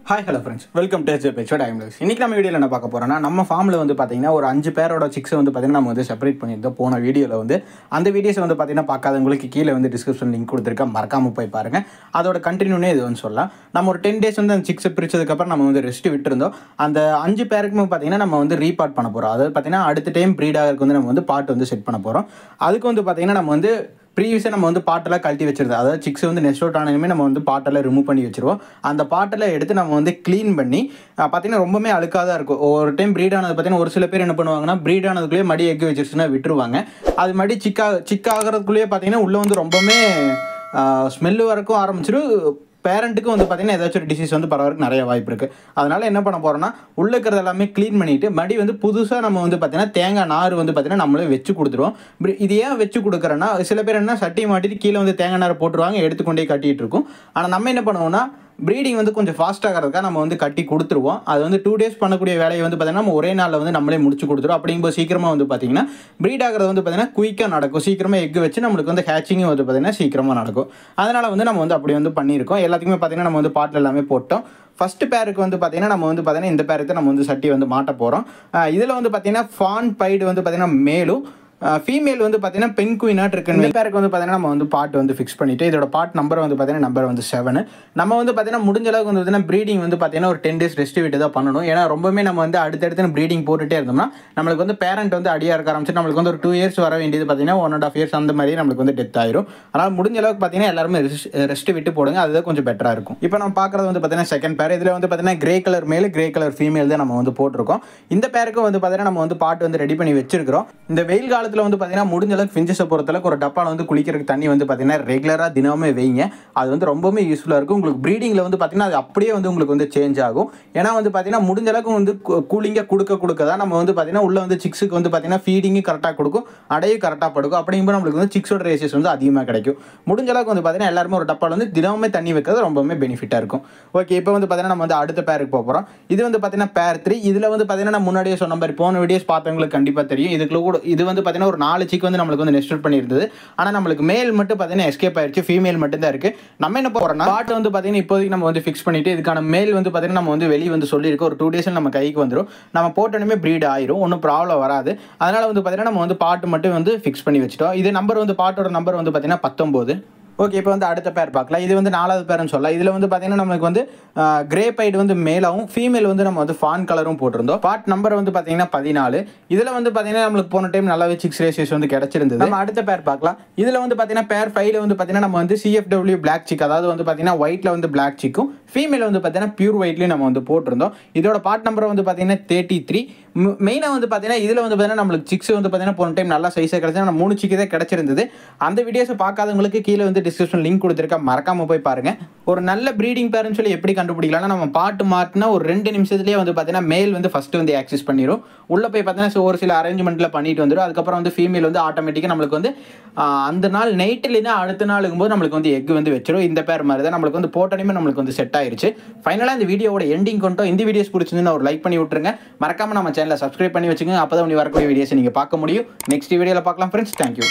Hi hello friends, welcome to page time life. இன்றைக்கி நம்ம வீடியோவில் என்ன பார்க்க போகிறோம்னா, நம்ம ஃபார்மில் வந்து பார்த்திங்கன்னா ஒரு 5 பேரோட சிக்ஸை வந்து பார்த்திங்கன்னா நம்ம வந்து செப்பரேட் பண்ணியிருந்தோம் போன வீடியோவில் வந்து. அந்த வீடியோஸை வந்து பார்த்திங்கன்னா பார்க்காதவங்களுக்கு கீழே வந்து டிஸ்கிரிப்ஷன் லிங்க் கொடுத்துருக்கேன், மறக்காமல் போய் பாருங்கள். அதோட கண்டினியூனே இது வந்து சொல்லலாம். நம்ம ஒரு 10 டேஸ் வந்து அந்த சிக்ஸை பிரிச்சதுக்கப்புறம் நம்ம வந்து ரெஸ்ட் விட்டுருந்தோம். அந்த 5 பேருக்குமே பார்த்திங்கன்னா நம்ம வந்து ரீபார்ட் பண்ண போகிறோம். அதாவது பார்த்திங்கன்னா அடுத்த டைம் ப்ரீட் ஆகிறதுக்கு வந்து நம்ம வந்து பாட்டு வந்து செட் பண்ண போகிறோம். அதுக்கு வந்து பார்த்திங்கன்னா நம்ம வந்து ப்ரீவியஸாக நம்ம வந்து பாட்டெல்லாம் கழட்டி வச்சிருந்தோம். அதாவது சிக்ஸ் வந்து நெஸ்ட் அவுட் ஆனதுமே நம்ம வந்து பாட்டெல்லாம் ரிமூவ் பண்ணி வச்சிருவோம். அந்த பாட்டெல்லாம் எடுத்து நம்ம வந்து க்ளீன் பண்ணி பார்த்திங்கன்னா ரொம்பவே அழுக்காக தான் இருக்கும். ஒரு டைம் ப்ரீட் ஆனது பார்த்திங்கன்னா ஒரு சில பேர் என்ன பண்ணுவாங்கன்னா, ப்ரீட் ஆனதுக்குள்ளேயே மடி எக் வச்சிருச்சுன்னா விட்டுருவாங்க. அது மடி சிக்காகிறதுக்குள்ளேயே பார்த்திங்கன்னா உள்ளே வந்து ரொம்பவுமே ஸ்மெல்லு வரக்கும் ஆரம்பிச்சிடும். பேரண்ட்டுக்கும் வந்து பார்த்திங்கன்னா ஏதாச்சும் ஒரு டிசீஸ் வந்து பரவறதுக்கு நிறைய வாய்ப்பு இருக்குது. அதனால் என்ன பண்ண போகிறோன்னா, உள்ளே இருக்கிறது எல்லாமே க்ளீன் பண்ணிவிட்டு மடி வந்து புதுசாக நம்ம வந்து பார்த்திங்கன்னா தேங்காய் நார் வந்து பார்த்திங்கன்னா நம்மளே வச்சு கொடுத்துருவோம். இது ஏன் வச்சு கொடுக்குறேன்னா, சில பேர் என்ன சட்டி மாட்டிட்டு கீழே வந்து தேங்காய் நார் போட்டுருவாங்க, எடுத்துக்கொண்டே கட்டிகிட்டு இருக்கும். ஆனால் நம்ம என்ன பண்ணுவோம்னா, ப்ரீடிங் வந்து கொஞ்சம் ஃபாஸ்ட்டாகிறதுக்காக நம்ம வந்து கட்டி கொடுத்துருவோம். அது வந்து 2 டேஸ் பண்ணக்கூடிய வேலையை வந்து பார்த்திங்கன்னா நம்ம ஒரே நாளில் வந்து நம்மளே முடிச்சு கொடுத்துருவோம். அப்படிங்கும்போது சீக்கிரமாக வந்து பார்த்திங்கன்னா ப்ரீட் ஆகிறது வந்து பார்த்திங்கன்னா குயிக்காக நடக்கும். சீக்கிரமாக எக் வச்சு நம்மளுக்கு வந்து ஹேச்சிங்கும் வந்து பார்த்திங்கன்னா சீக்கிரமாக நடக்கும். அதனால் வந்து நம்ம வந்து அப்படி வந்து பண்ணியிருக்கோம். எல்லாத்துக்குமே பார்த்திங்கன்னா நம்ம வந்து பாட்டில் எல்லாமே போட்டோம். ஃபஸ்ட்டு பேருக்கு வந்து பார்த்திங்கன்னா நம்ம வந்து பார்த்திங்கன்னா இந்த பேருக்கு நம்ம வந்து சட்டி வந்து மாட்ட போகிறோம். இதில் வந்து பார்த்திங்கன்னா ஃபான் பைடு வந்து பார்த்திங்கன்னா மேலும் ஃபீமேல் வந்து பார்த்திங்கன்னா பெண் குயினாட் இருக்குது. இந்த பேருக்கு வந்து பார்த்திங்கன்னா நம்ம வந்து பாட் வந்து ஃபிக்ஸ் பண்ணிவிட்டு இதோட பாட் நம்பர் வந்து பார்த்திங்கன்னா நம்பர் வந்து 7. நம்ம வந்து பார்த்திங்கன்னா முடிஞ்ச அளவுக்கு வந்து பார்த்திங்கன்னா ப்ரீடிங் வந்து பார்த்திங்கன்னா ஒரு 10 டேஸ் ரெஸ்ட் விட்டு தான் பண்ணணும். ஏன்னா ரொம்பவே நம்ம வந்து அடுத்தடுத்து ப்ரீடிங் போட்டுகிட்டே இருந்தோம்னா நம்மளுக்கு வந்து பேரண்ட் வந்து அடியாக இருக்க ஆரம்பிச்சு நம்மளுக்கு வந்து ஒரு 2 இயர்ஸ் வர வேண்டியது பார்த்திங்கன்னா 1.5 இயர்ஸ் அந்த மாதிரி நம்மளுக்கு வந்து டெத் ஆயிரும். அதனால் முடிஞ்ச அளவுக்கு பார்த்திங்கன்னா எல்லாருமே ரெஸ்ட் விட்டு போடுங்க, அதுதான் கொஞ்சம் பெட்டராக இருக்கும். இப்போ நம்ம பார்க்குறது வந்து பார்த்திங்கன்னா செகண்ட் பேர். இதில் வந்து பார்த்திங்கன்னா கிரே கலர் மேல் கிரே கலர் ஃபீமேல் தான் நம்ம வந்து போட்டிருக்கோம். இந்த பேருக்கும் வந்து பார்த்திங்கன்னா நம்ம வந்து பாட்டு வந்து ரெடி பண்ணி வச்சிருக்கிறோம். இந்த வெயில் காலத்தில் வந்து பார்த்திங்கன்னா முடிஞ்ச அளவுக்கு ஃபின்ச்சஸை பொறுத்தளவுக்கு ஒரு டப்பாவில் வந்து குளிக்கிறதுக்கு தண்ணி வந்து பார்த்திங்கன்னா ரெகுலராக தினமே வைங்க. அது வந்து ரொம்பவே யூஸ்ஃபுல்லாக இருக்கும். உங்களுக்கு ப்ரீடிங்கில் வந்து பார்த்திங்கன்னா அது அப்படியே வந்து உங்களுக்கு வந்து சேஞ்ச் ஆகும். ஏன்னா வந்து பார்த்திங்கன்னா முடிஞ்ச அளவுக்கு வந்து கூலிங்காக கொடுக்க தான் நம்ம வந்து பார்த்திங்கன்னா உள்ள வந்து சிக்ஸுக்கு வந்து பார்த்திங்கன்னா ஃபீடிங்கும் கரெக்டாக கொடுக்கும், அடையும் கரெக்டாக படுக்கும். அப்படிங்கும்போது நம்மளுக்கு வந்து சிக்ஸோட ரேஷஸ் வந்து அதிகமாக கிடைக்கும். முடிஞ்ச அளவுக்கு வந்து பார்த்திங்கன்னா எல்லாருமே ஒரு டப்பாவில் வந்து தினமே தண்ணி வைக்கிறது ரொம்பவே பெனிஃபிட்டாக இருக்கும். ஓகே, இப்போ வந்து பார்த்திங்கன்னா நம்ம வந்து அடுத்த பேருக்கு போகிறோம். இது வந்து பார்த்திங்கன்னா பேர் 3. இதில் வந்து பார்த்திங்கன்னா முன்னாடியே சொன்ன மாதிரி போன வீடியோஸ் பார்த்தவங்களுக்கு கண்டிப்பாக தெரியும். இதுக்குள்ள கூட இது வந்து பார்த்திங்கன்னா ஒரு 4 சிக் வந்து நம்மளுக்கு வந்து நெஸ்ட் பண்ணியிருந்தது. ஆனால் நம்மளுக்கு மேல் மட்டும் பார்த்தீங்கன்னா எஸ்கேப் ஆயிடுச்சு, ஃபீமேல் மட்டும் தான் இருக்குது. நம்ம என்ன போகிறோம்னா பாட்டு வந்து பார்த்தீங்கன்னா இப்போதைக்கு நம்ம வந்து ஃபிக்ஸ் பண்ணிவிட்டு இதுக்கான மேல் வந்து பார்த்தீங்கன்னா நம்ம வந்து வெளியே வந்து சொல்லியிருக்கோம். ஒரு 2 டேஸில் நம்ம கைக்கு வந்துடும். நம்ம போட்டோன்னே ப்ரீட் ஆயிரும், ஒன்றும் ப்ராப்ளம் வராது. அதனால் வந்து பார்த்தீங்கன்னா நம்ம வந்து பாட்டு மட்டும் வந்து ஃபிக்ஸ் பண்ணி வச்சுட்டோம். இது நம்பர் வந்து பாட்டோட நம்பர் வந்து பார்த்தீங்கன்னா 19. ஓகே, இப்போ வந்து அடுத்த பேர் பார்க்கலாம். இது வந்து 4வது பேர்னு சொல்லலாம். இதில் வந்து பார்த்தீங்கன்னா நம்மளுக்கு வந்து கிரே பைடு வந்து மேலாகவும் ஃபீமேல் வந்து நம்ம வந்து ஃபான் கலரும் போட்டிருந்தோம். பாட் நம்பர் வந்து பார்த்தீங்கன்னா 14. இதில் வந்து பார்த்தீங்கன்னா நம்மளுக்கு போன டைம் நல்லாவே 6 ரேஷஸ் வந்து கிடச்சிருந்தது. நம்ம அடுத்த பேர் பார்க்கலாம். இதில் வந்து பார்த்தீங்கன்னா பேர் 5 வந்து பார்த்தீங்கன்னா நம்ம வந்து CFW பிளாக் சிக், அதாவது வந்து பார்த்தீங்கன்னா ஒயிட்டில் வந்து பிளாக் சிக்கும் ஃபீமேல் வந்து பார்த்தீங்கன்னா பியூர் ஒயிட்லேயும் நம்ம வந்து போட்டிருந்தோம். இதோட பாட் நம்பர் வந்து பார்த்தீங்கன்னா 33. மெயினாக வந்து பார்த்தீங்கன்னா இதில் வந்து பார்த்தீங்கன்னா நம்மளுக்கு சிக்ஸ் வந்து பார்த்தீங்கன்னா போன டைம் நல்லா சைஸாக கிடச்சி நம்ம 3 சிக்கு தான் கிடச்சிருந்தது. அந்த வீடியோஸை பார்க்காதவங்களுக்கு கீழே வந்து டிஸ்கிரிப்ஷன் லிங்க் கொடுத்துருக்கேன், மறக்காம போய் பாருங்க. ஒரு நல்ல ப்ரீடிங் பேர்னு சொல்லி எப்படி கண்டுபிடிக்கலாம்னா, நம்ம பாட்டு மாட்டினா ஒரு 2 நிமிஷத்துலேயே வந்து பார்த்தீங்கன்னா மேல் வந்து ஃபஸ்ட்டு வந்து ஆக்சஸ் பண்ணிடும். உள்ளே போய் பார்த்தீங்கன்னா ஒரு சில அரேஞ்ச்மெண்ட்டில் பண்ணிட்டு வந்துடும். அதுக்கப்புறம் வந்து ஃபீமேல் வந்து ஆட்டோமேட்டிக்காக நம்மளுக்கு வந்து அந்த நாள் நைட்டில் அடுத்த நாளுக்கும் போது நம்மளுக்கு வந்து எக் வந்து வச்சிடும். இந்த பேர் மாதிரி தான் நம்மளுக்கு வந்து போட்டோனையுமே நம்மளுக்கு வந்து செட் ஆயிடுச்சு. ஃபைனலாக இந்த வீடியோட எண்டிங் கொண்டோம். இந்த வீடியோஸ் பிடிச்சிருந்துன்னா ஒரு லைக் பண்ணி விட்டுருங்க. மறக்காம நம்ம சேனலை சப்ஸ்கிரைப் பண்ணி வச்சுக்கோங்க. அப்போ தான் வரக்கூடிய வீடியோஸை நீங்கள் பார்க்க முடியும். நெக்ஸ்ட் வீடியோவில் பார்க்கலாம் ஃப்ரெண்ட்ஸ். தேங்க்யூ.